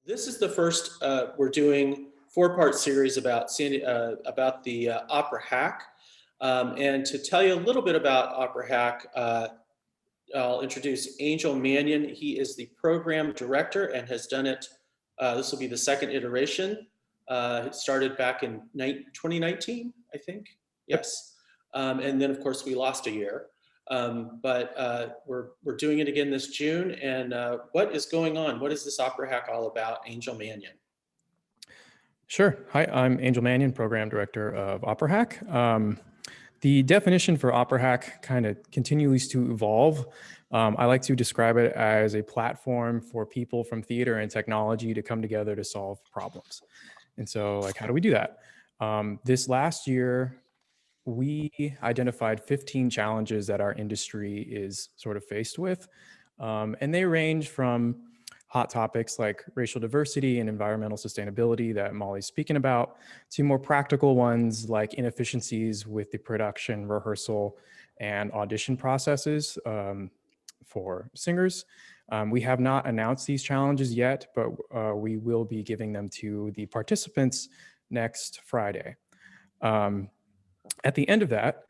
This is the first, we're doing four-part series about the Opera Hack. And to tell you a little bit about Opera Hack, I'll introduce Angel Mannion. He is the program director and has done it. This will be the second iteration. It started back in 2019, I think. Yes. And then, of course, we lost a year. But we're doing it again this June. And what is going on? What is this Opera Hack all about? Angel Mannion. Sure. Hi, I'm Angel Mannion, Program Director of Opera Hack. The definition for Opera Hack kind of continues to evolve. I like to describe it as a platform for people from theater and technology to come together to solve problems. And so, like, how do we do that? This last year, we identified 15 challenges that our industry is sort of faced with. And they range from hot topics like racial diversity and environmental sustainability that Molly's speaking about, to more practical ones like inefficiencies with the production, rehearsal, and audition processes for singers. We have not announced these challenges yet, but we will be giving them to the participants next Friday. At the end of that,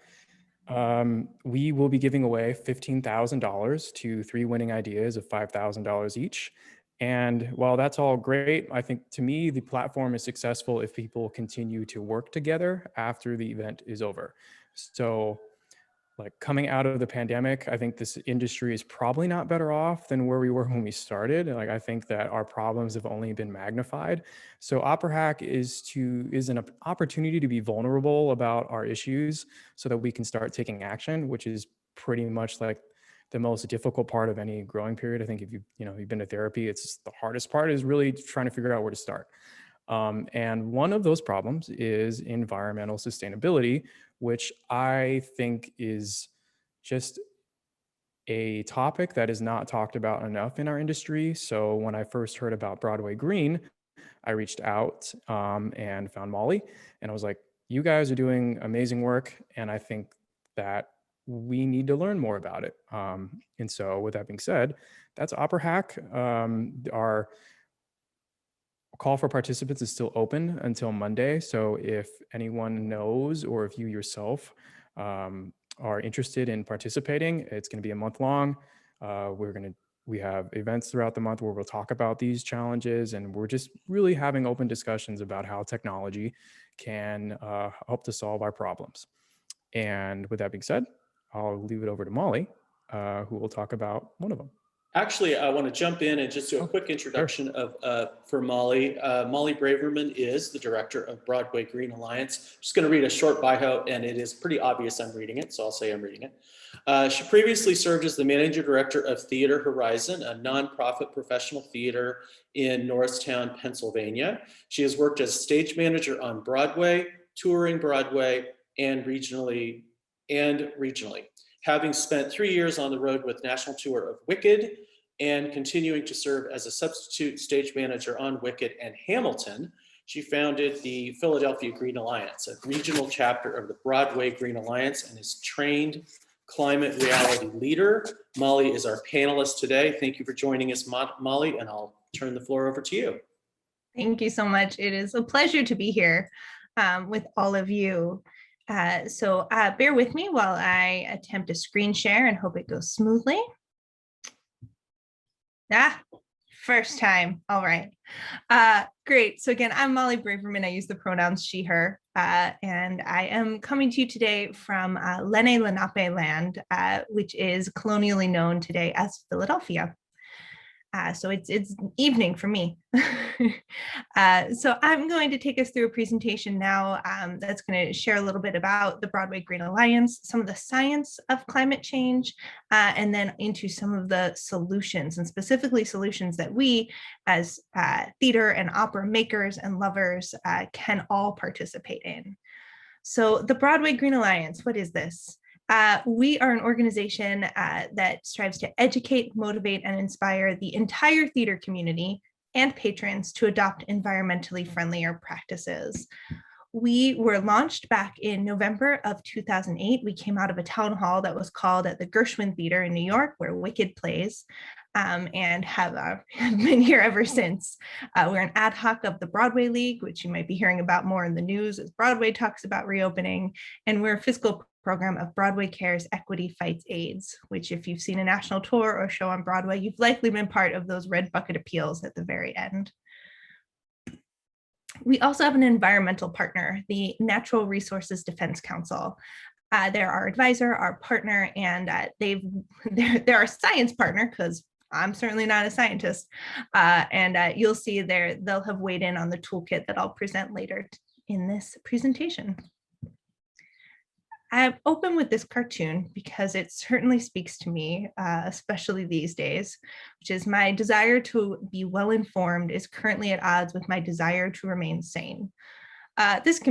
we will be giving away $15,000 to 3 winning ideas of $5,000 each. And while that's all great, I think to me, the platform is successful if people continue to work together after the event is over. So, like, coming out of the pandemic, I think this industry is probably not better off than where we were when we started. Like, I think that our problems have only been magnified. So Opera Hack is an opportunity to be vulnerable about our issues so that we can start taking action, which is pretty much like the most difficult part of any growing period. I think if you've been to therapy, it's the hardest part is really trying to figure out where to start. And one of those problems is environmental sustainability, which I think is just a topic that is not talked about enough in our industry. So when I first heard about Broadway Green, I reached out and found Molly, and I was like, you guys are doing amazing work, and I think that we need to learn more about it. And so with that being said, that's Opera Hack. Our call for participants is still open until Monday. So if anyone knows, or if you yourself are interested in participating, it's going to be a month long. We have events throughout the month where we'll talk about these challenges, and we're just really having open discussions about how technology can help to solve our problems. And with that being said, I'll leave it over to Molly, who will talk about one of them. Actually, I want to jump in and just do a quick introduction for Molly. Molly Braverman is the director of Broadway Green Alliance. I'm just going to read a short bio, and it is pretty obvious I'm reading it, so I'll say I'm reading it. She previously served as the manager director of Theater Horizon, a nonprofit professional theater in Norristown, Pennsylvania. She has worked as stage manager on Broadway, touring Broadway, and regionally, having spent 3 years on the road with national tour of Wicked and continuing to serve as a substitute stage manager on Wicked and Hamilton. She founded the Philadelphia Green Alliance, a regional chapter of the Broadway Green Alliance, and is trained climate reality leader. Molly is our panelist today. Thank you for joining us, Molly, and I'll turn the floor over to you. Thank you so much. It is a pleasure to be here with all of you. So bear with me while I attempt a screen share and hope it goes smoothly. First time. All right. Great. So again, I'm Molly Braverman. I use the pronouns she, her, and I am coming to you today from Lenni Lenape land, which is colonially known today as Philadelphia. So it's evening for me. So I'm going to take us through a presentation now that's going to share a little bit about the Broadway Green Alliance, some of the science of climate change, and then into some of the solutions, and specifically solutions that we as theater and opera makers and lovers can all participate in. So the Broadway Green Alliance, what is this? We are an organization that strives to educate, motivate, and inspire the entire theater community and patrons to adopt environmentally friendlier practices. We were launched back in November of 2008. We came out of a town hall that was called at the Gershwin Theater in New York, where Wicked plays. and have been here ever since. We're an ad hoc of the Broadway League, which you might be hearing about more in the news as Broadway talks about reopening. And we're a fiscal program of Broadway Cares Equity Fights AIDS, which if you've seen a national tour or show on Broadway, you've likely been part of those red bucket appeals at the very end. We also have an environmental partner, the Natural Resources Defense Council. They're our advisor, our partner, and they're our science partner, because I'm certainly not a scientist. You'll see they'll have weighed in on the toolkit that I'll present later in this presentation. I've opened with this cartoon because it certainly speaks to me, especially these days, which is my desire to be well-informed is currently at odds with my desire to remain sane. This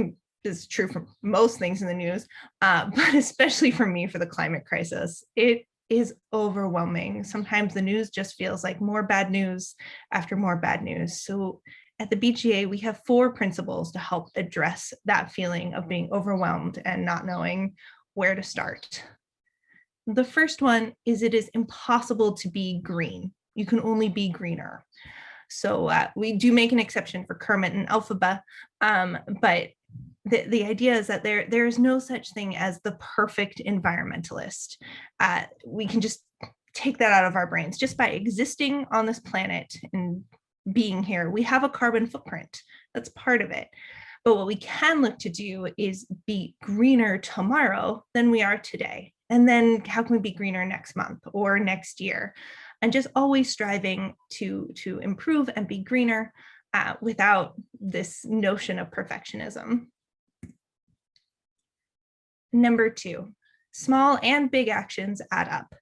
is true for most things in the news, but especially for me for the climate crisis. It is overwhelming. Sometimes the news just feels like more bad news after more bad news. So at the BGA, we have 4 principles to help address that feeling of being overwhelmed and not knowing where to start. The first one is it is impossible to be green. You can only be greener. So we do make an exception for Kermit and Elphaba, but the idea is that there is no such thing as the perfect environmentalist. We can just take that out of our brains. Just by existing on this planet and being here, we have a carbon footprint. That's part of it. But what we can look to do is be greener tomorrow than we are today. And then how can we be greener next month or next year? And just always striving to improve and be greener without this notion of perfectionism. Number 2, small and big actions add up.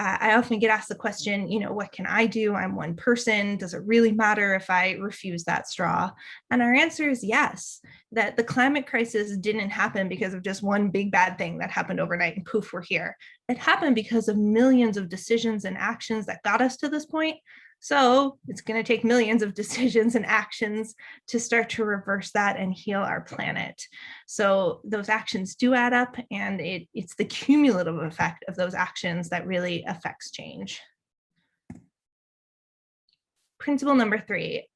I often get asked the question, what can I do? I'm one person. Does it really matter if I refuse that straw? And our answer is yes, that the climate crisis didn't happen because of just one big bad thing that happened overnight and poof, we're here. It happened because of millions of decisions and actions that got us to this point. So it's going to take millions of decisions and actions to start to reverse that and heal our planet. So those actions do add up, and it's the cumulative effect of those actions that really affects change. Principle number 3,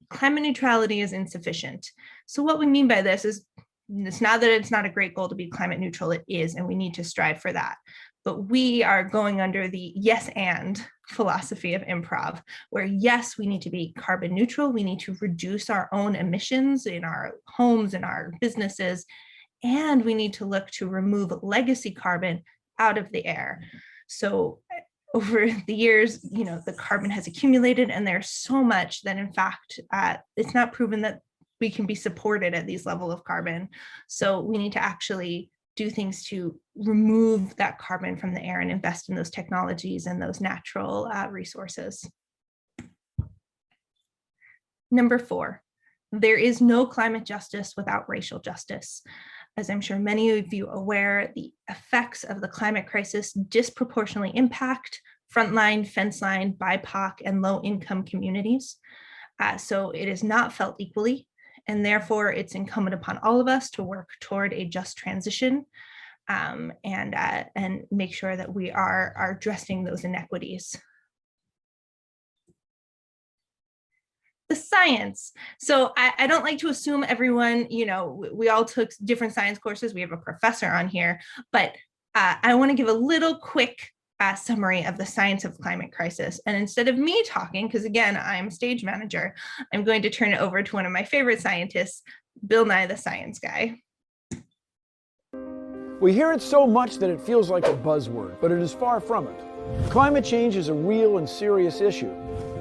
climate neutrality is insufficient. So what we mean by this is, it's not that it's not a great goal to be climate neutral, it is, and we need to strive for that. But we are going under the yes and philosophy of improv, where yes, we need to be carbon neutral. We need to reduce our own emissions in our homes and our businesses. And we need to look to remove legacy carbon out of the air. So over the years, the carbon has accumulated, and there's so much that in fact, it's not proven that we can be supported at these levels of carbon. So we need to actually do things to remove that carbon from the air and invest in those technologies and those natural resources. Number 4, there is no climate justice without racial justice. As I'm sure many of you are aware, the effects of the climate crisis disproportionately impact frontline, fence line, BIPOC, and low-income communities. So it is not felt equally. And therefore, it's incumbent upon all of us to work toward a just transition and make sure that we are addressing those inequities. The science. So I don't like to assume everyone, we all took different science courses. We have a professor on here, but I want to give a little quick summary of the science of climate crisis. And instead of me talking, because again, I'm stage manager, I'm going to turn it over to one of my favorite scientists, Bill Nye the Science Guy. We hear it so much that it feels like a buzzword, but it is far from it. Climate change is a real and serious issue.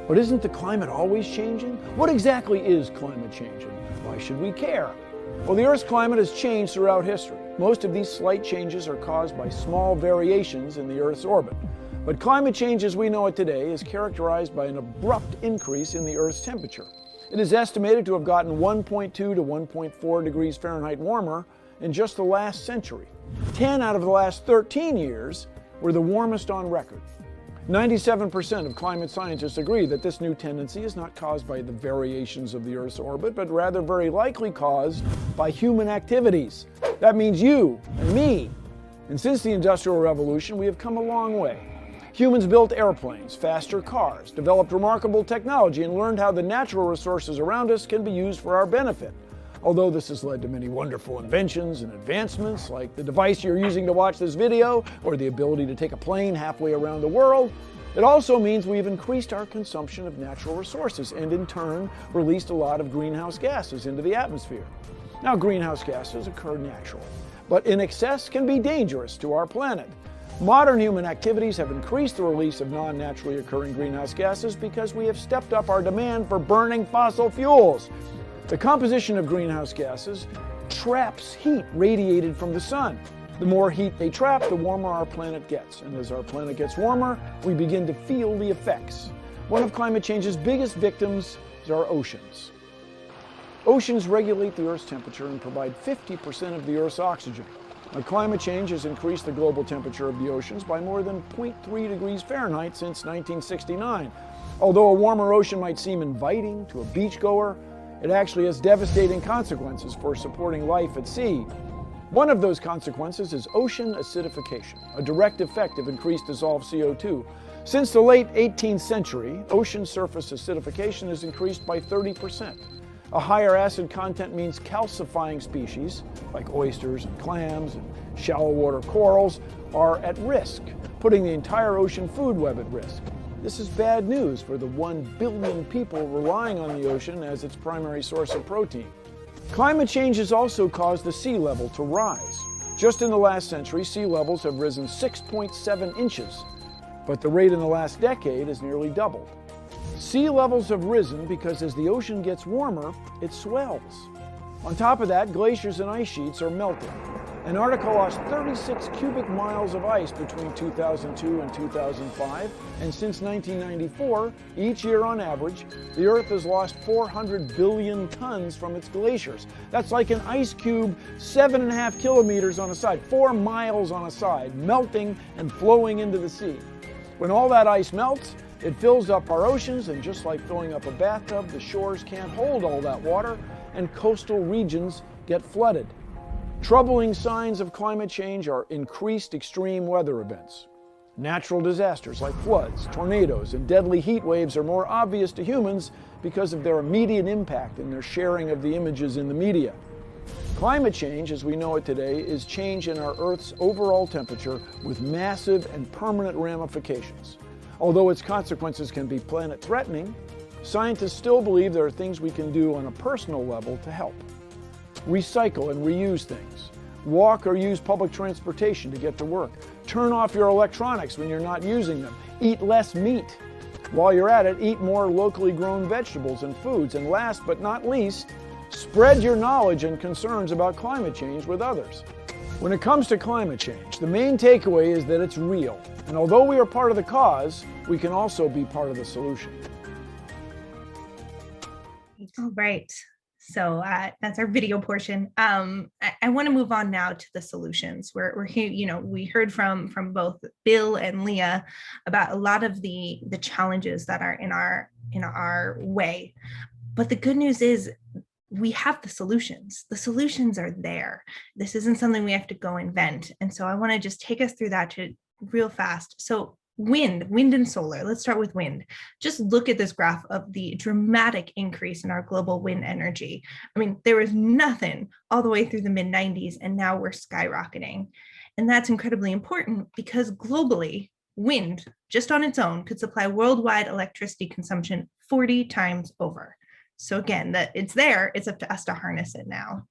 But isn't the climate always changing? What exactly is climate change, and why should we care? Well, the Earth's climate has changed throughout history. Most of these slight changes are caused by small variations in the Earth's orbit. But climate change as we know it today is characterized by an abrupt increase in the Earth's temperature. It is estimated to have gotten 1.2 to 1.4 degrees Fahrenheit warmer in just the last century. 10 out of the last 13 years were the warmest on record. 97% of climate scientists agree that this new tendency is not caused by the variations of the Earth's orbit, but rather very likely caused by human activities. That means you and me. And since the Industrial Revolution, we have come a long way. Humans built airplanes, faster cars, developed remarkable technology, and learned how the natural resources around us can be used for our benefit. Although this has led to many wonderful inventions and advancements, like the device you're using to watch this video, or the ability to take a plane halfway around the world, it also means we've increased our consumption of natural resources and in turn released a lot of greenhouse gases into the atmosphere. Now, greenhouse gases occur naturally, but in excess can be dangerous to our planet. Modern human activities have increased the release of non-naturally occurring greenhouse gases because we have stepped up our demand for burning fossil fuels. The composition of greenhouse gases traps heat radiated from the sun. The more heat they trap, the warmer our planet gets. And as our planet gets warmer, we begin to feel the effects. One of climate change's biggest victims is our oceans. Oceans regulate the Earth's temperature and provide 50% of the Earth's oxygen. Now, climate change has increased the global temperature of the oceans by more than 0.3 degrees Fahrenheit since 1969. Although a warmer ocean might seem inviting to a beachgoer, it actually has devastating consequences for supporting life at sea. One of those consequences is ocean acidification, a direct effect of increased dissolved CO2. Since the late 18th century, ocean surface acidification has increased by 30%. A higher acid content means calcifying species, like oysters and clams and shallow water corals, are at risk, putting the entire ocean food web at risk. This is bad news for the 1 billion people relying on the ocean as its primary source of protein. Climate change has also caused the sea level to rise. Just in the last century, sea levels have risen 6.7 inches, but the rate in the last decade has nearly doubled. Sea levels have risen because as the ocean gets warmer, it swells. On top of that, glaciers and ice sheets are melting. Antarctica lost 36 cubic miles of ice between 2002 and 2005, and since 1994, each year on average, the Earth has lost 400 billion tons from its glaciers. That's like an ice cube 7.5 kilometers on a side, 4 miles on a side, melting and flowing into the sea. When all that ice melts, it fills up our oceans, and just like filling up a bathtub, the shores can't hold all that water, and coastal regions get flooded. Troubling signs of climate change are increased extreme weather events. Natural disasters like floods, tornadoes, and deadly heat waves are more obvious to humans because of their immediate impact and their sharing of the images in the media. Climate change, as we know it today, is change in our Earth's overall temperature with massive and permanent ramifications. Although its consequences can be planet-threatening, scientists still believe there are things we can do on a personal level to help. Recycle and reuse things. Walk or use public transportation to get to work. Turn off your electronics when you're not using them. Eat less meat. While you're at it, eat more locally grown vegetables and foods. And last but not least, spread your knowledge and concerns about climate change with others. When it comes to climate change, the main takeaway is that it's real. And although we are part of the cause, we can also be part of the solution. All right. So that's our video portion. I want to move on now to the solutions. We're here, we heard from both Bill and Leah about a lot of the challenges that are in our way. But the good news is we have the solutions. The solutions are there. This isn't something we have to go invent. And so I want to just take us through that real fast. So wind and solar. Let's start with wind. Just look at this graph of the dramatic increase in our global wind energy. I mean, there was nothing all the way through the mid-90s, and now we're skyrocketing. And that's incredibly important because globally, wind, just on its own, could supply worldwide electricity consumption 40 times over. So again, that it's there, it's up to us to harness it now.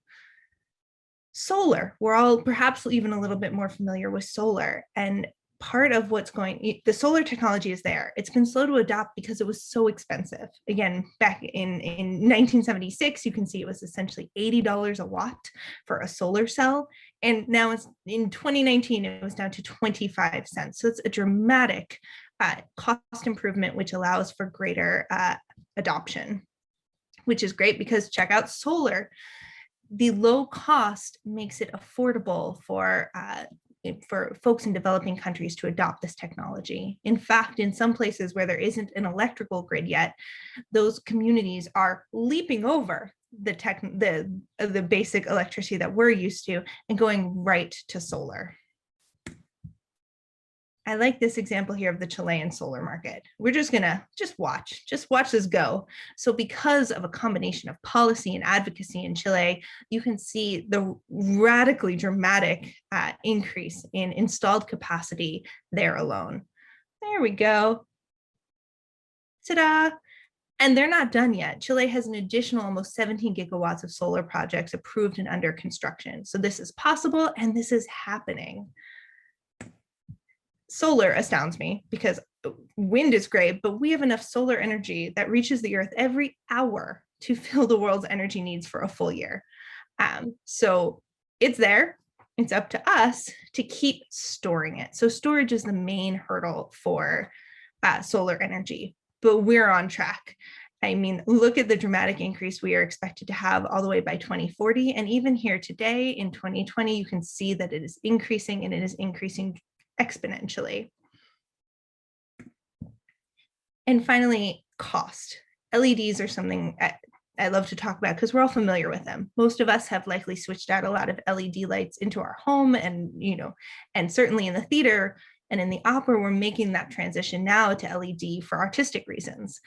Solar, we're all perhaps even a little bit more familiar with solar, and part of the solar technology is there. It's been slow to adopt because it was so expensive. Again, back in 1976, you can see it was essentially $80 a watt for a solar cell. And now it's in 2019, it was down to 25 cents. So it's a dramatic cost improvement, which allows for greater adoption, which is great because check out solar. The low cost makes it affordable for folks in developing countries to adopt this technology. In fact, in some places where there isn't an electrical grid yet, those communities are leaping over the basic electricity that we're used to and going right to solar. I like this example here of the Chilean solar market. We're just gonna watch this go. So because of a combination of policy and advocacy in Chile, you can see the radically dramatic increase in installed capacity there alone. There we go. Ta-da! And they're not done yet. Chile has an additional almost 17 gigawatts of solar projects approved and under construction. So this is possible and this is happening. Solar astounds me because wind is great, but we have enough solar energy that reaches the earth every hour to fill the world's energy needs for a full year. So it's there. It's up to us to keep storing it. So storage is the main hurdle for solar energy, but we're on track. I mean, look at the dramatic increase we are expected to have all the way by 2040. And even here today in 2020, you can see that it is increasing and it is increasing exponentially. And finally, cost. LEDs are something I love to talk about because we're all familiar with them. Most of us have likely switched out a lot of LED lights into our home, and and certainly in the theater and in the opera, we're making that transition now to LED for artistic reasons.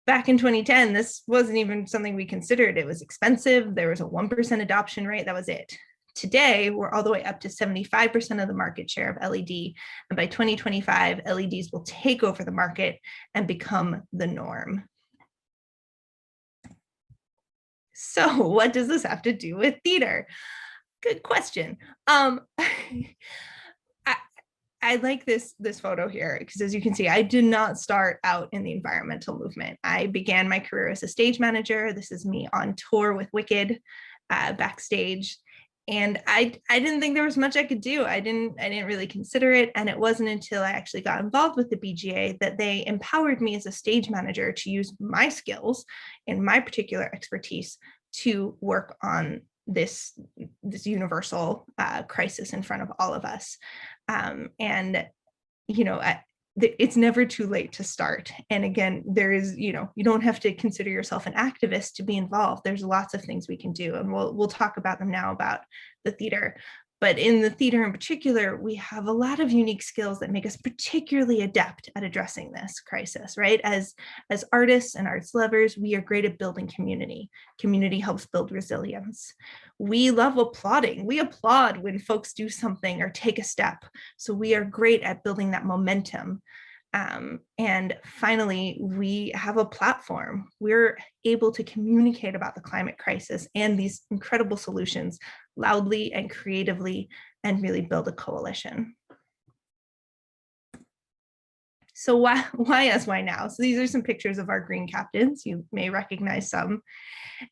Back in 2010, this wasn't even something we considered. It was expensive. There was a 1% adoption rate. That was it. Today, we're all the way up to 75% of the market share of LED. And by 2025, LEDs will take over the market and become the norm. So what does this have to do with theater? Good question. I like this photo here because, as you can see, I did not start out in the environmental movement. I began my career as a stage manager. This is me on tour with Wicked, Backstage. And I didn't think there was much I could do. I didn't really consider it. And it wasn't until I actually got involved with the BGA that they empowered me as a stage manager to use my skills and my particular expertise to work on this universal crisis in front of all of us. It's never too late to start. And again, there is, you don't have to consider yourself an activist to be involved. There's lots of things we can do, and we'll talk about them now about the theater. But in the theater in particular, we have a lot of unique skills that make us particularly adept at addressing this crisis, right? As artists and arts lovers, we are great at building community. Community helps build resilience. We love applauding. We applaud when folks do something or take a step. So we are great at building that momentum. And finally, we have a platform. We're able to communicate about the climate crisis and these incredible solutions loudly and creatively, and really build a coalition. So why us, why now? So these are some pictures of our green captains. You may recognize some.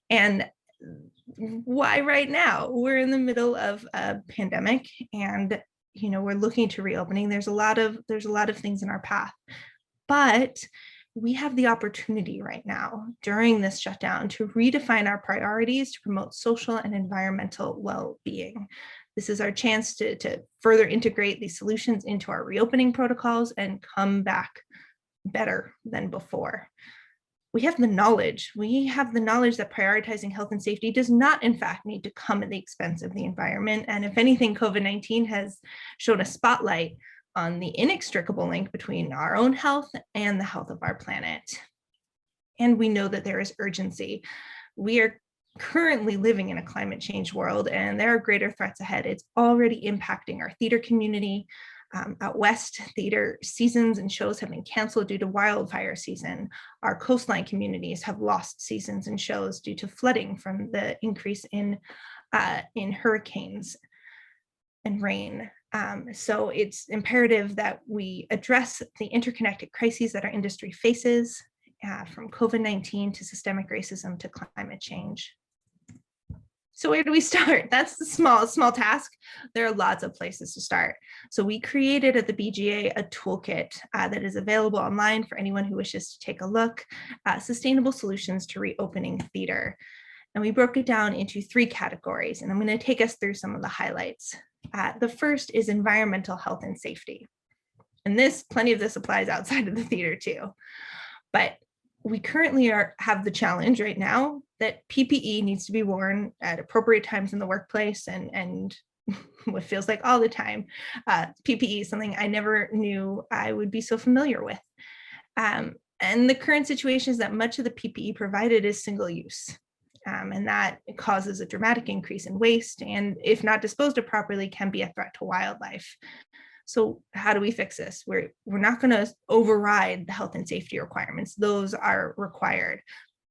And why right now? We're in the middle of a pandemic, and we're looking to reopening. There's a lot of things in our path, but we have the opportunity right now during this shutdown to redefine our priorities to promote social and environmental well-being. This is our chance to further integrate these solutions into our reopening protocols and come back better than before. We have the knowledge. We have the knowledge that prioritizing health and safety does not, in fact, need to come at the expense of the environment. And if anything, COVID-19 has shown a spotlight on the inextricable link between our own health and the health of our planet. And we know that there is urgency. We are currently living in a climate change world, and there are greater threats ahead. It's already impacting our theater community. Out west, theater seasons and shows have been canceled due to wildfire season. Our coastline communities have lost seasons and shows due to flooding from the increase in hurricanes and rain. So it's imperative that we address the interconnected crises that our industry faces, from COVID-19 to systemic racism to climate change. So where do we start? That's the small task. There are lots of places to start. So we created at the BGA a toolkit that is available online for anyone who wishes to take a look, sustainable solutions to reopening theater. And we broke it down into 3 categories, and I'm going to take us through some of the highlights. The first is environmental health and safety. And plenty of this applies outside of the theater too. But we currently have the challenge right now that PPE needs to be worn at appropriate times in the workplace and what feels like all the time. PPE is something I never knew I would be so familiar with. And the current situation is that much of the PPE provided is single use. And that causes a dramatic increase in waste, and if not disposed of properly, can be a threat to wildlife. So how do we fix this? We're not going to override the health and safety requirements. Those are required.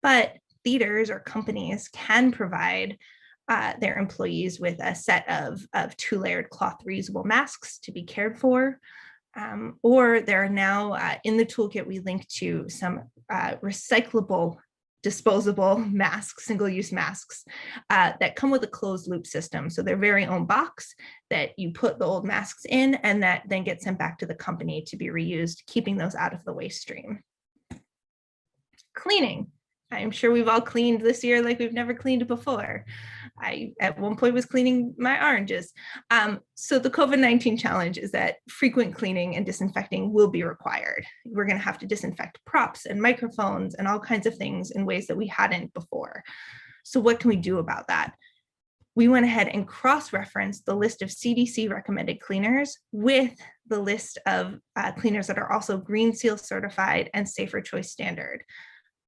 But theaters or companies can provide their employees with a set of 2-layered cloth reusable masks to be cared for. Or there are now in the toolkit, we link to some recyclable disposable masks, single-use masks that come with a closed loop system. So their very own box that you put the old masks in, and that then gets sent back to the company to be reused, keeping those out of the waste stream. Cleaning. I'm sure we've all cleaned this year like we've never cleaned before. I, at one point, was cleaning my oranges. So the COVID-19 challenge is that frequent cleaning and disinfecting will be required. We're going to have to disinfect props and microphones and all kinds of things in ways that we hadn't before. So what can we do about that? We went ahead and cross-referenced the list of CDC recommended cleaners with the list of cleaners that are also Green Seal certified and Safer Choice standard.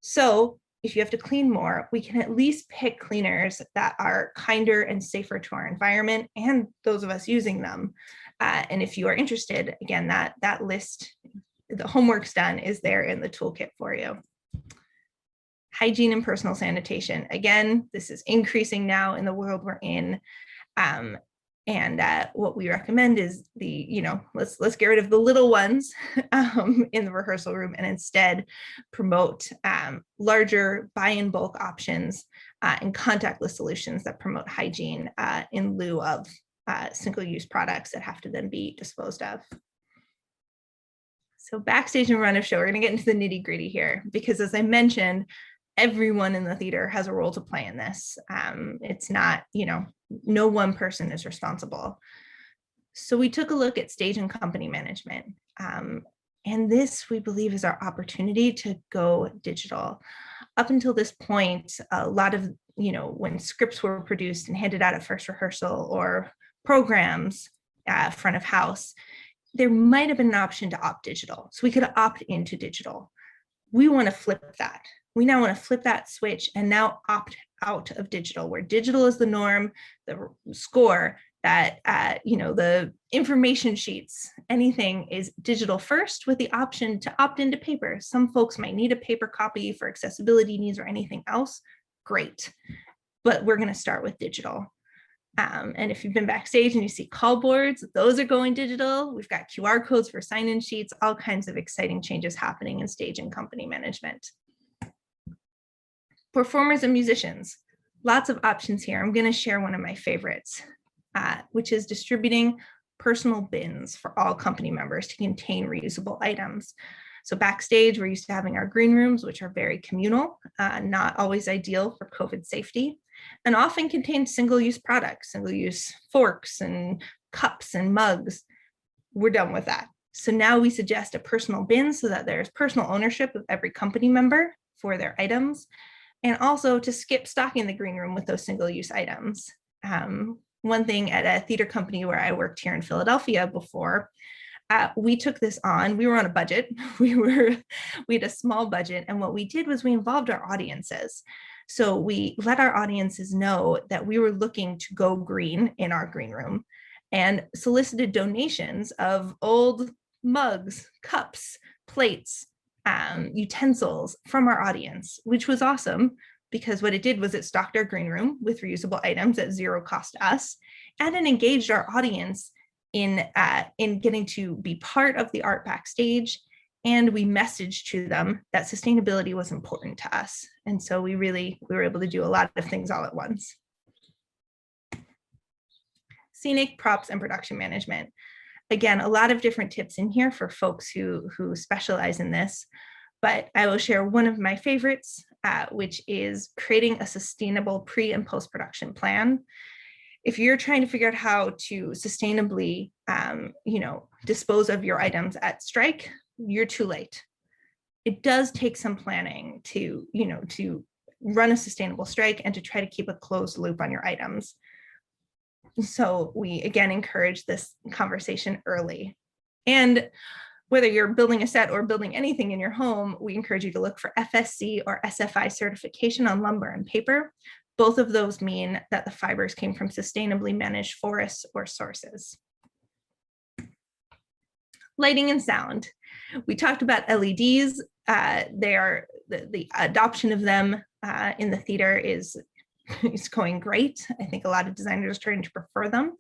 So if you have to clean more, we can at least pick cleaners that are kinder and safer to our environment and those of us using them. And if you are interested, again, that list, the homework's done, is there in the toolkit for you. Hygiene and personal sanitation. Again, this is increasing now in the world we're in. And what we recommend is let's get rid of the little ones in the rehearsal room and instead promote larger buy in bulk options and contactless solutions that promote hygiene in lieu of single-use products that have to then be disposed of. So backstage and run of show, we're going to get into the nitty-gritty here, because as I mentioned, everyone in the theater has a role to play in this. It's not, no one person is responsible. So we took a look at stage and company management. And this, we believe, is our opportunity to go digital. Up until this point, a lot of, when scripts were produced and handed out at first rehearsal or programs front of house, there might have been an option to opt digital. So we could opt into digital. We want to flip that. We now want to flip that switch and now opt out of digital, where digital is the norm, the score, that, the information sheets, anything is digital first, with the option to opt into paper. Some folks might need a paper copy for accessibility needs or anything else. Great. But we're going to start with digital. And if you've been backstage and you see call boards, those are going digital. We've got QR codes for sign-in sheets, all kinds of exciting changes happening in stage and company management. Performers and musicians, lots of options here. I'm going to share one of my favorites, which is distributing personal bins for all company members to contain reusable items. So backstage, we're used to having our green rooms, which are very communal, not always ideal for COVID safety, and often contain single-use products, single-use forks and cups and mugs. We're done with that. So now we suggest a personal bin so that there's personal ownership of every company member for their items, and also to skip stocking the green room with those single-use items. One thing at a theater company where I worked here in Philadelphia before, we took this on. We were on a budget. We had a small budget, and what we did was we involved our audiences. So we let our audiences know that we were looking to go green in our green room, and solicited donations of old mugs, cups, plates, utensils from our audience, which was awesome, because what it did was it stocked our green room with reusable items at zero cost to us, and it engaged our audience in getting to be part of the art backstage. And we messaged to them that sustainability was important to us. And so we were able to do a lot of things all at once. Scenic, props, and production management. Again, a lot of different tips in here for folks who specialize in this, but I will share one of my favorites, which is creating a sustainable pre and post-production plan. If you're trying to figure out how to sustainably, dispose of your items at strike, you're too late. It does take some planning to run a sustainable strike and to try to keep a closed loop on your items. So we, again, encourage this conversation early. And whether you're building a set or building anything in your home, we encourage you to look for FSC or SFI certification on lumber and paper. Both of those mean that the fibers came from sustainably managed forests or sources. Lighting and sound. We talked about LEDs. The adoption of them in the theater is going great. I think a lot of designers are starting to prefer them.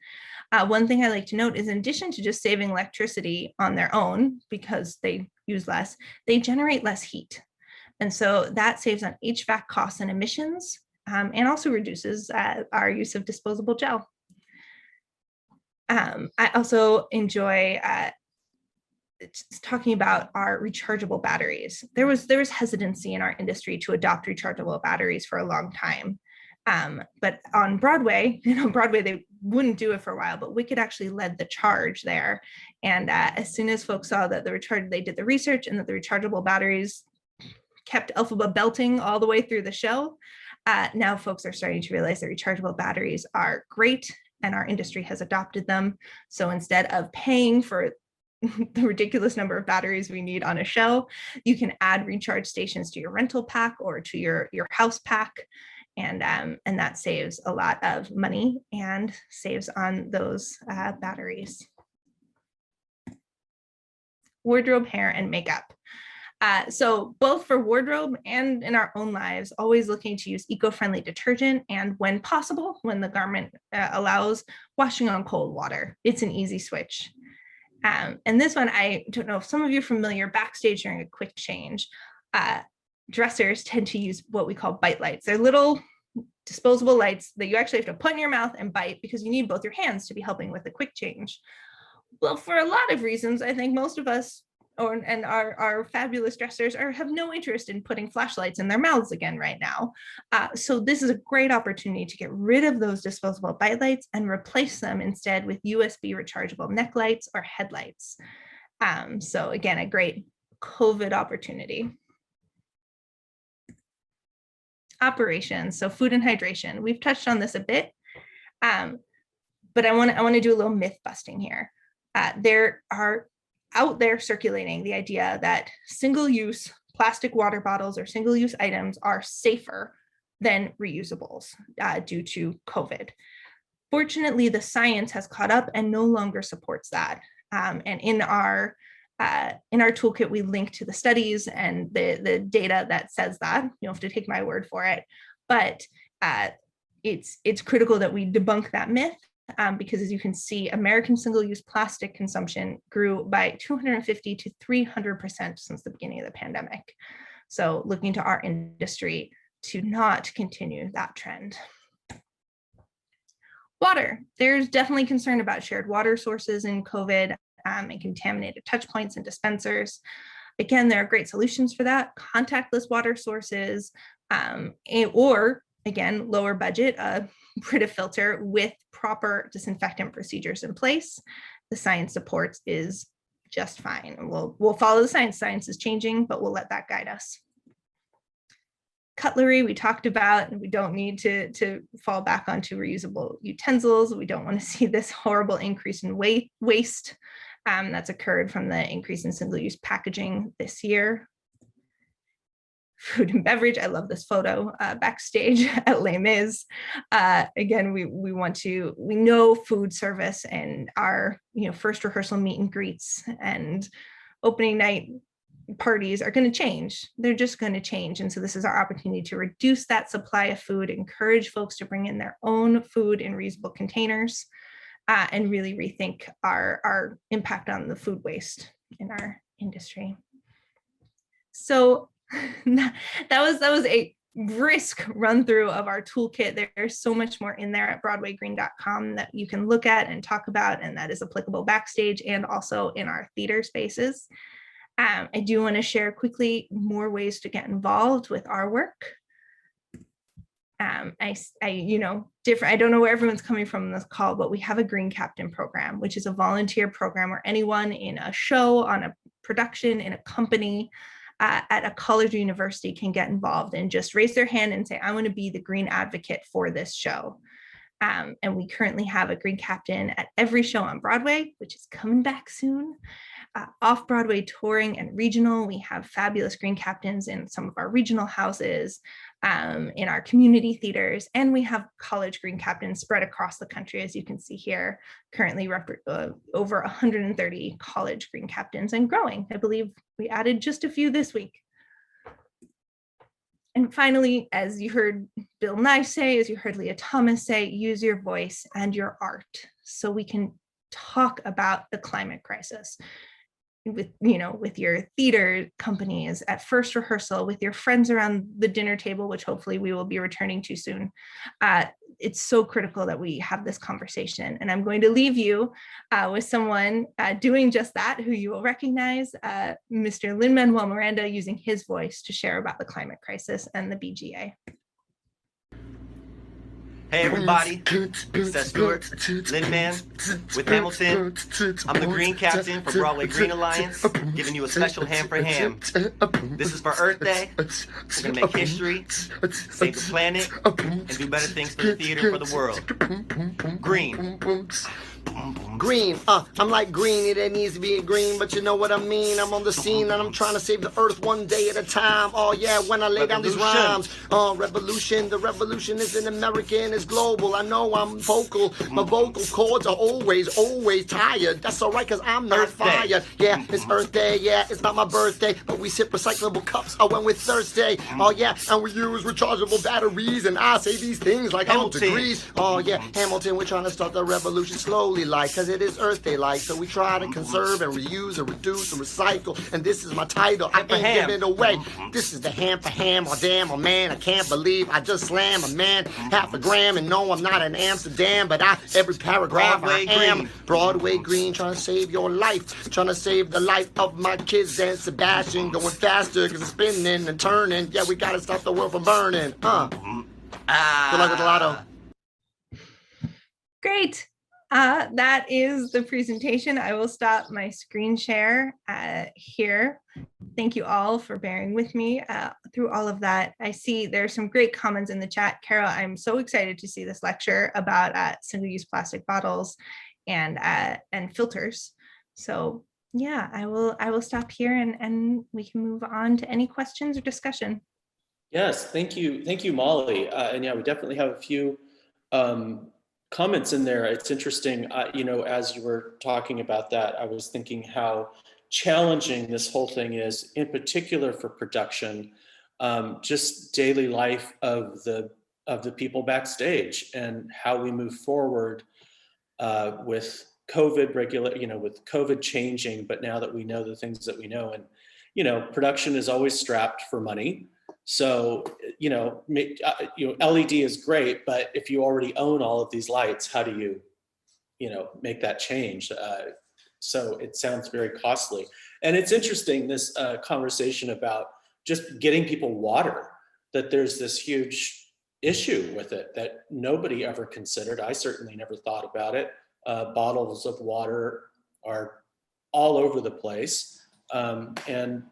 One thing I like to note is, in addition to just saving electricity on their own because they use less, they generate less heat. And so that saves on HVAC costs and emissions, and also reduces our use of disposable gel. I also enjoy talking about our rechargeable batteries. There was hesitancy in our industry to adopt rechargeable batteries for a long time. But on Broadway, Broadway, they wouldn't do it for a while, but Wicked actually led the charge there. And as soon as folks saw that they did the research and that the rechargeable batteries kept Elphaba belting all the way through the show, now folks are starting to realize that rechargeable batteries are great, and our industry has adopted them. So instead of paying for the ridiculous number of batteries we need on a show, you can add recharge stations to your rental pack or to your house pack. And that saves a lot of money and saves on those batteries. Wardrobe, hair, and makeup. So both for wardrobe and in our own lives, always looking to use eco-friendly detergent, and when possible, when the garment allows, washing on cold water. It's an easy switch. And this one, I don't know if some of you are familiar, backstage during a quick change, dressers tend to use what we call bite lights. They're little disposable lights that you actually have to put in your mouth and bite because you need both your hands to be helping with the quick change. Well, for a lot of reasons, I think most of us and our fabulous dressers have no interest in putting flashlights in their mouths again right now. So this is a great opportunity to get rid of those disposable bite lights and replace them instead with USB rechargeable neck lights or headlights. So again, a great COVID opportunity. Operations, so food and hydration. We've touched on this a bit, but I want to do a little myth busting here. There are out there circulating the idea that single-use plastic water bottles or single-use items are safer than reusables due to COVID. Fortunately, the science has caught up and no longer supports that. And in our toolkit, we link to the studies and the data that says that. You don't have to take my word for it, but it's critical that we debunk that myth. Because as you can see, American single-use plastic consumption grew by 250 to 300% since the beginning of the pandemic. So looking to our industry to not continue that trend. Water, there's definitely concern about shared water sources in COVID and contaminated touch points and dispensers. Again, there are great solutions for that. Contactless water sources, or again, lower budget, Brita filter with proper disinfectant procedures in place. The science supports is just fine. And we'll follow the science. Science is changing, but we'll let that guide us. Cutlery, we talked about, and we don't need to fall back onto reusable utensils. We don't want to see this horrible increase in waste that's occurred from the increase in single-use packaging this year. Food and beverage, I love this photo, backstage at Les Mis. Again, we know food service and our first rehearsal meet and greets and opening night parties are going to change. They're just going to change. And so this is our opportunity to reduce that supply of food, encourage folks to bring in their own food in reusable containers, and really rethink our impact on the food waste in our industry. So that was a brisk run through of our toolkit. There's so much more in there at broadwaygreen.com that you can look at and talk about, and that is applicable backstage and also in our theater spaces. I do want to share quickly more ways to get involved with our work. I don't know where everyone's coming from in this call, but we have a Green Captain program, which is a volunteer program where anyone in a show, on a production, in a company, at a college or university can get involved and just raise their hand and say, I want to be the green advocate for this show. And we currently have a green captain at every show on Broadway, which is coming back soon. Off-Broadway touring and regional, we have fabulous green captains in some of our regional houses, in our community theaters, and we have college green captains spread across the country, as you can see here, currently over 130 college green captains and growing. I believe we added just a few this week. And finally, as you heard Bill Nye say, as you heard Leah Thomas say, use your voice and your art so we can talk about the climate crisis with your theater companies at first rehearsal, with your friends around the dinner table, which hopefully we will be returning to soon. It's so critical that we have this conversation. And I'm going to leave you with someone doing just that, who you will recognize, Mr. Lin-Manuel Miranda, using his voice to share about the climate crisis and the BGA. Hey everybody, Seth Stewart, Lin-Man with Hamilton. I'm the Green Captain for Broadway Green Alliance, giving you a special ham for ham. This is for Earth Day. We're gonna make history, save the planet, and do better things for the theater, for the world. Green. Green, I'm like green, it needs to be green, but you know what I mean. I'm on the scene and I'm trying to save the earth one day at a time. Oh yeah, when I lay down these rhymes. Revolution, the revolution isn't American, it's global. I know I'm vocal, my vocal cords are always tired. That's alright, cause I'm not fired. Yeah, it's Earth Day, yeah, it's not my birthday, but we sip recyclable cups when we're thirsty. Oh yeah, and we use rechargeable batteries, and I say these things like I'm degrees. Oh yeah, Hamilton, we're trying to start the revolution slowly, like, cause it is Earth Day, like, so we try to conserve and reuse and reduce and recycle, and this is my title, I ain't giving it away. This is the ham for ham, oh damn, oh man, I can't believe I just slammed a man half a gram, and no, I'm not in Amsterdam, but every paragraph Broadway I am green. Broadway green, trying to save your life, trying to save the life of my kids and Sebastian, going faster cause it's spinning and turning, yeah, we gotta stop the world from burning, Good luck with the lotto. Great. That is the presentation. I will stop my screen share here. Thank you all for bearing with me through all of that. I see there's some great comments in the chat. Carol, I'm so excited to see this lecture about single-use plastic bottles and filters. So yeah, I will stop here and we can move on to any questions or discussion. Yes, thank you, Molly. And yeah, we definitely have a few comments in there. It's interesting, as you were talking about that, I was thinking how challenging this whole thing is, in particular for production, just daily life of the people backstage, and how we move forward with COVID with COVID changing. But now that we know the things that we know, and production is always strapped for money. So, LED is great, but if you already own all of these lights, how do you, make that change? So it sounds very costly. And it's interesting, this conversation about just getting people water, that there's this huge issue with it that nobody ever considered. I certainly never thought about it. Bottles of water are all over the place. And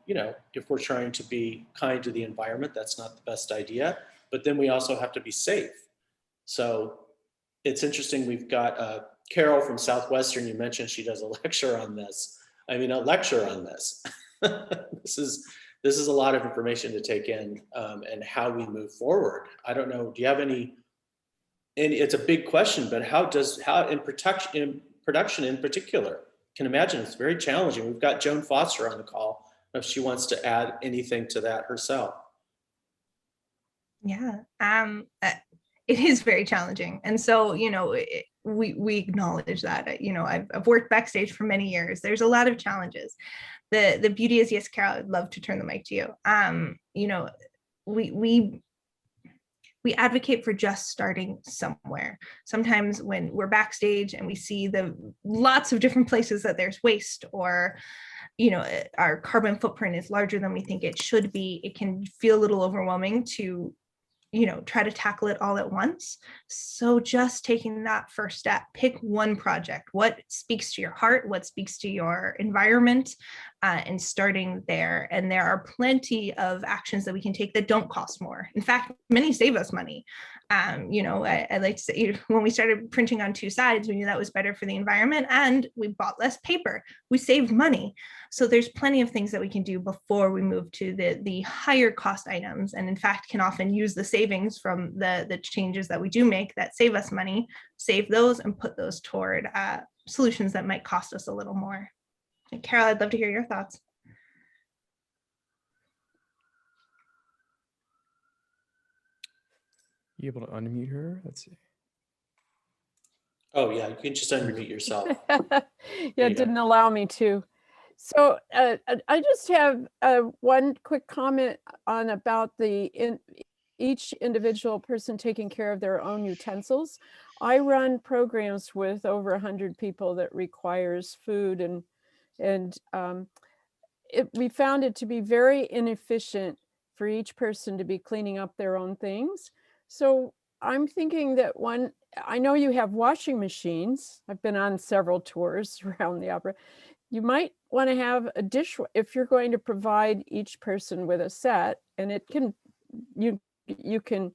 if we're trying to be kind to the environment, that's not the best idea, but then we also have to be safe. So it's interesting. We've got Carol from Southwestern. You mentioned she does a lecture on this. A lecture on this. This is a lot of information to take in, and how we move forward. I don't know. Do you have any, and it's a big question, but how in production in particular, can imagine it's very challenging. We've got Joan Foster on the call, if she wants to add anything to that herself. Yeah, it is very challenging. And so, we acknowledge that. I've worked backstage for many years. There's a lot of challenges. The beauty is, yes, Carol, I'd love to turn the mic to you. We advocate for just starting somewhere. Sometimes when we're backstage and we see the lots of different places that there's waste, or our carbon footprint is larger than we think it should be, it can feel a little overwhelming to try to tackle it all at once. So just taking that first step, pick one project, what speaks to your heart, what speaks to your environment, and starting there. And there are plenty of actions that we can take that don't cost more. In fact, many save us money. I like to say, when we started printing on two sides, we knew that was better for the environment, and we bought less paper. We saved money. So there's plenty of things that we can do before we move to the higher cost items, and in fact can often use the savings from the changes that we do make that save us money, save those and put those toward solutions that might cost us a little more. And Carol, I'd love to hear your thoughts. You able to unmute her? Let's see. Oh yeah, you can just unmute yourself. Yeah, it didn't allow me to. So I just have one quick comment on about each individual person taking care of their own utensils. I run programs with over 100 people that requires food, and we found it to be very inefficient for each person to be cleaning up their own things. So I'm thinking that I know you have washing machines. I've been on several tours around the opera. You might want to have a if you're going to provide each person with a set, and it can, you can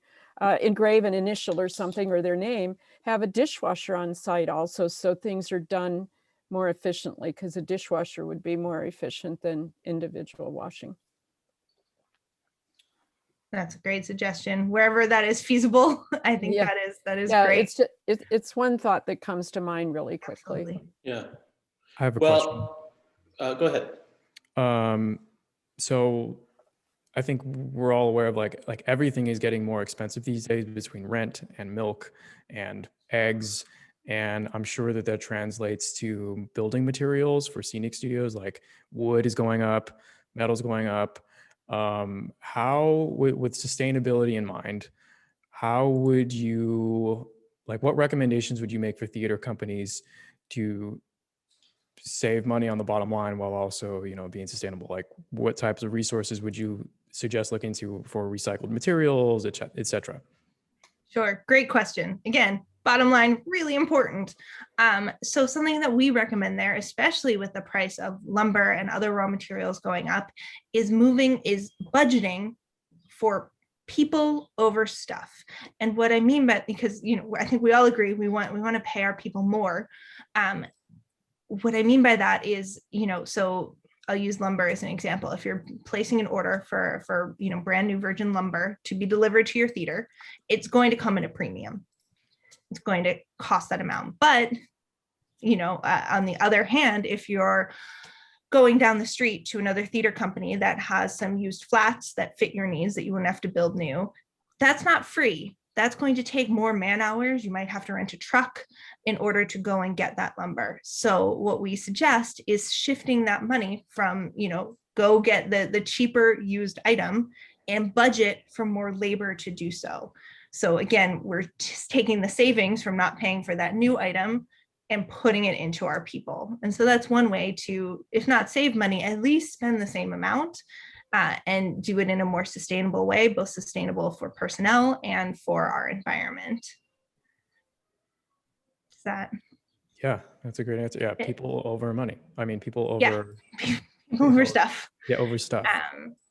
engrave an initial or something or their name, have a dishwasher on site also, so things are done more efficiently, because a dishwasher would be more efficient than individual washing. That's a great suggestion. Wherever that is feasible, I think that is great. It's one thought that comes to mind really quickly. Absolutely. Yeah. I have a question. Go ahead. So I think we're all aware of like everything is getting more expensive these days, between rent and milk and eggs. And I'm sure that translates to building materials for scenic studios, like wood is going up, metal's going up. How, with sustainability in mind, how would you, what recommendations would you make for theater companies to save money on the bottom line while also, being sustainable? Like, what types of resources would you suggest looking into for recycled materials, et cetera? Sure. Great question. Again, bottom line, really important. So something that we recommend there, especially with the price of lumber and other raw materials going up, is budgeting for people over stuff. And what I mean by, because, I think we all agree we want to pay our people more. What I mean by that is, so I'll use lumber as an example. If you're placing an order for brand new virgin lumber to be delivered to your theater, it's going to come at a premium. It's going to cost that amount. But, on the other hand, if you're going down the street to another theater company that has some used flats that fit your needs that you wouldn't have to build new, that's not free. That's going to take more man hours. You might have to rent a truck in order to go and get that lumber. So what we suggest is shifting that money from, go get the cheaper used item and budget for more labor to do so. So again, we're just taking the savings from not paying for that new item and putting it into our people. And so that's one way to, if not save money, at least spend the same amount and do it in a more sustainable way, both sustainable for personnel and for our environment. Is that? Yeah, that's a great answer. Yeah, people over money. I mean, people over. Yeah. People over stuff. Yeah, over stuff.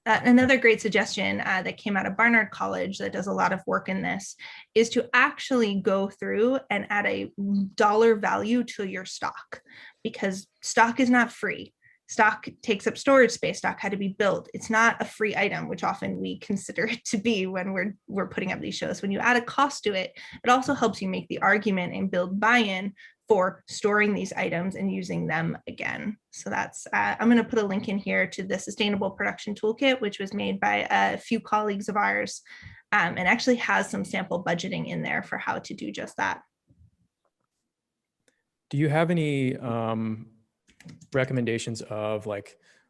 Another great suggestion that came out of Barnard College that does a lot of work in this is to actually go through and add a dollar value to your stock, because stock is not free. Stock takes up storage space. Stock had to be built. It's not a free item, which often we consider it to be when we're putting up these shows. When you add a cost to it, it also helps you make the argument and build buy-in for storing these items and using them again. So that's, I'm going to put a link in here to the Sustainable Production Toolkit, which was made by a few colleagues of ours, and actually has some sample budgeting in there for how to do just that. Do you have any recommendations of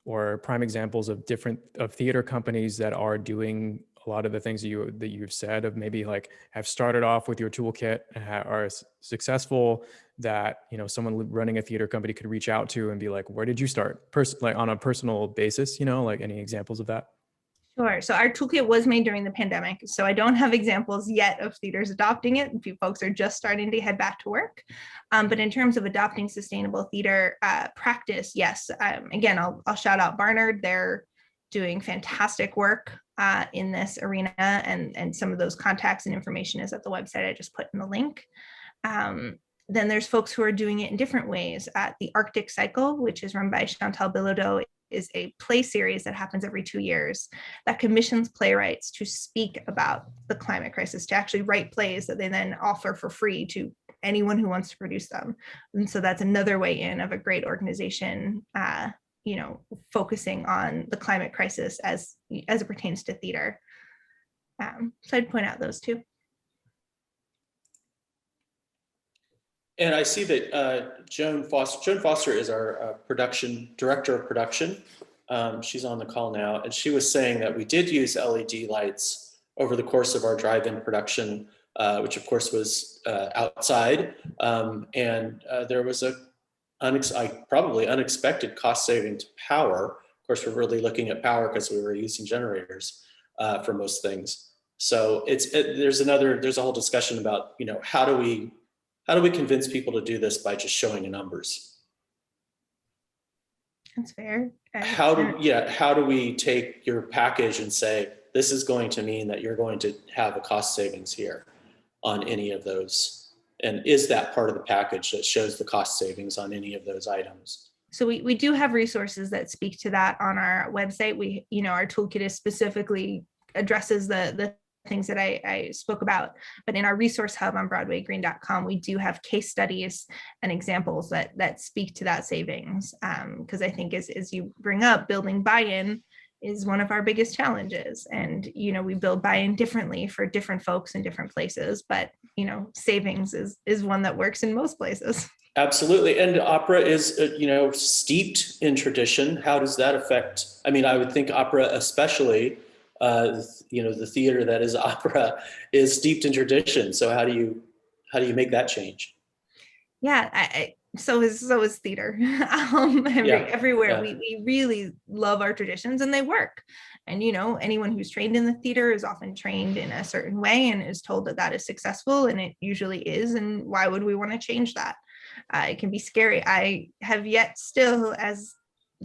or prime examples of theater companies that are doing a lot of the things that you've said, of maybe have started off with your toolkit and are successful, that someone running a theater company could reach out to and be like, where did you start, on a personal basis? Any examples of that? Sure. So our toolkit was made during the pandemic. So I don't have examples yet of theaters adopting it. A few folks are just starting to head back to work. But in terms of adopting sustainable theater practice, yes. Again, I'll shout out Barnard. They're doing fantastic work in this arena, and some of those contacts and information is at the website I just put in the link. Then there's folks who are doing it in different ways. The Arctic Cycle, which is run by Chantal Bilodeau, is a play series that happens every 2 years that commissions playwrights to speak about the climate crisis, to actually write plays that they then offer for free to anyone who wants to produce them. And so that's another way in of a great organization, focusing on the climate crisis as it pertains to theater. So I'd point out those two. And I see that Joan Foster is our director of production. She's on the call now, and she was saying that we did use LED lights over the course of our drive-in production, which of course was outside, and there was a probably unexpected cost saving to power. Of course, we're really looking at power because we were using generators for most things. So there's a whole discussion about, how do we convince people to do this by just showing numbers? That's fair. How do we take your package and say, this is going to mean that you're going to have a cost savings here on any of those? And is that part of the package that shows the cost savings on any of those items? So we do have resources that speak to that on our website. Our toolkit is specifically addresses the things that I spoke about, but in our resource hub on broadwaygreen.com, we do have case studies and examples that speak to that savings. Because I think as you bring up, building buy-in is one of our biggest challenges. And, we build buy-in differently for different folks in different places, but, savings is one that works in most places. Absolutely. And opera is, steeped in tradition. How does that affect? I mean, I would think opera especially, the theater that is opera is steeped in tradition. So how do you make that change? Yeah, so is theater. Everywhere. Yeah. We really love our traditions and they work. And, anyone who's trained in the theater is often trained in a certain way and is told that is successful, and it usually is. And why would we want to change that? It can be scary. I have yet still, as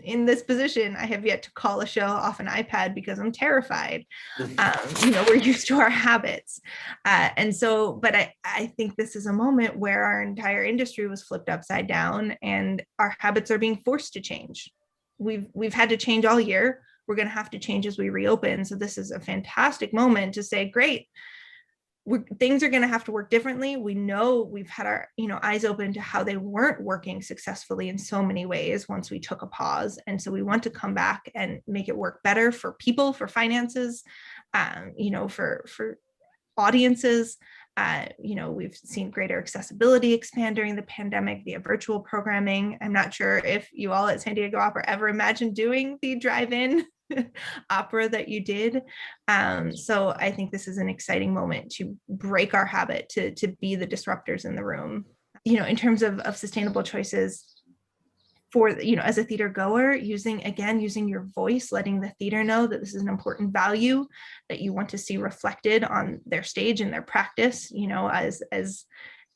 in this position, I have yet to call a show off an iPad because I'm terrified. We're used to our habits. But I think this is a moment where our entire industry was flipped upside down and our habits are being forced to change. We've had to change all year. We're going to have to change as we reopen. So this is a fantastic moment to say, great, things are going to have to work differently. We know we've had our eyes open to how they weren't working successfully in so many ways once we took a pause. And so we want to come back and make it work better for people, for finances, for audiences. We've seen greater accessibility expand during the pandemic via virtual programming. I'm not sure if you all at San Diego Opera ever imagined doing the drive-in opera that you did. So I think this is an exciting moment to break our habit to be the disruptors in the room. In terms of sustainable choices for, as a theater goer, using your voice, letting the theater know that this is an important value that you want to see reflected on their stage and their practice. As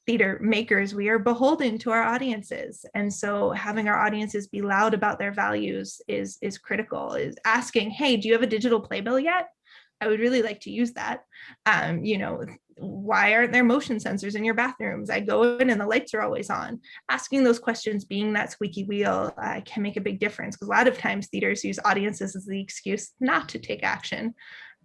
theater makers, we are beholden to our audiences. And so having our audiences be loud about their values is critical, is asking, hey, do you have a digital playbill yet? I would really like to use that. Why aren't there motion sensors in your bathrooms? I go in and the lights are always on. Asking those questions, being that squeaky wheel, can make a big difference, because a lot of times theaters use audiences as the excuse not to take action.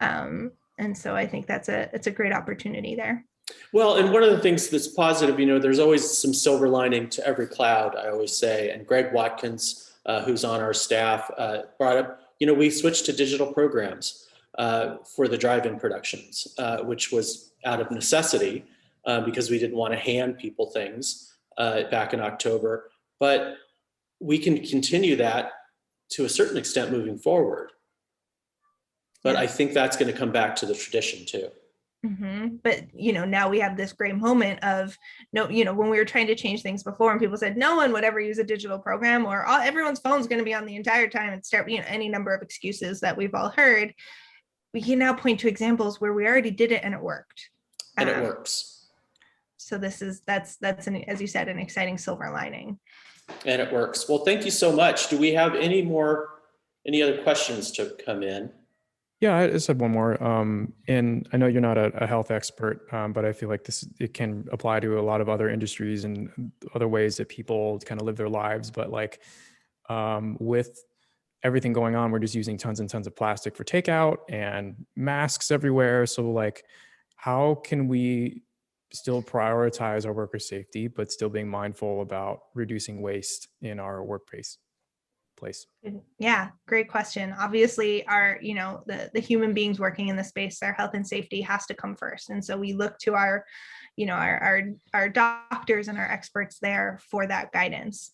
And so I think it's a great opportunity there. Well, and one of the things that's positive, there's always some silver lining to every cloud, I always say. And Greg Watkins, who's on our staff, brought up, we switched to digital programs for the drive-in productions, which was out of necessity because we didn't want to hand people things back in October. But we can continue that to a certain extent moving forward. But I think that's going to come back to the tradition too. Mm-hmm. But, now we have this great moment of when we were trying to change things before and people said no one would ever use a digital program, or everyone's phone's going to be on the entire time, and start, any number of excuses that we've all heard. we can now point to examples where we already did it and it worked. And it works. So that's as you said, an exciting silver lining. And it works. Well, thank you so much. Do we have any other questions to come in? Yeah, I just had one more. And I know you're not a health expert, but I feel like it can apply to a lot of other industries and other ways that people kind of live their lives. But like with everything going on, we're just using tons and tons of plastic for takeout and masks everywhere. So like, how can we still prioritize our worker safety, but still being mindful about reducing waste in our workplace? Yeah, great question. Obviously, the human beings working in the space, their health and safety has to come first. And so we look to our doctors and our experts there for that guidance.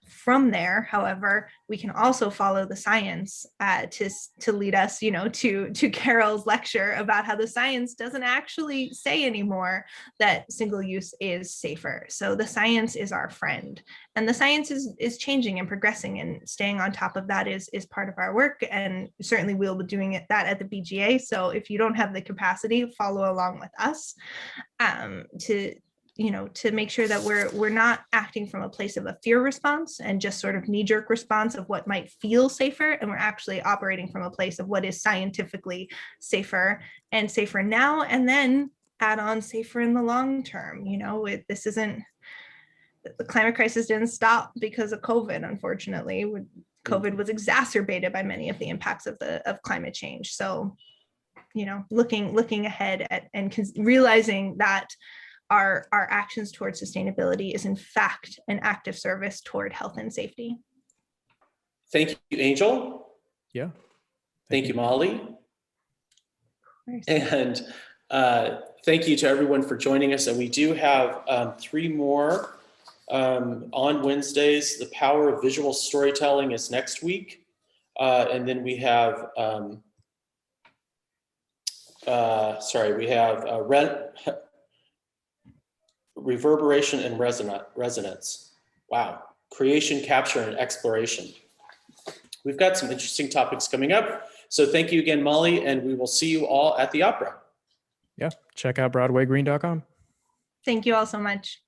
From there, however, we can also follow the science to lead us, to Carol's lecture about how the science doesn't actually say anymore that single use is safer. So the science is our friend, and the science is changing and progressing, and staying on top of that is part of our work. And certainly we'll be doing that at the BGA. So if you don't have the capacity, follow along with us to make sure that we're not acting from a place of a fear response and just sort of knee-jerk response of what might feel safer, and we're actually operating from a place of what is scientifically safer and safer now, and then add on safer in the long term. The climate crisis didn't stop because of COVID, unfortunately. COVID was exacerbated by many of the impacts of climate change. So, looking ahead and realizing that our actions towards sustainability is in fact an active service toward health and safety. Thank you, Angel. Yeah. Thank you, Molly. And thank you to everyone for joining us. And we do have 3 more on Wednesdays. The power of visual storytelling is next week. And then we have, reverberation and resonance. Wow. Creation, capture, and exploration. We've got some interesting topics coming up. So thank you again, Molly, and we will see you all at the opera. Yeah. Check out BroadwayGreen.com. Thank you all so much.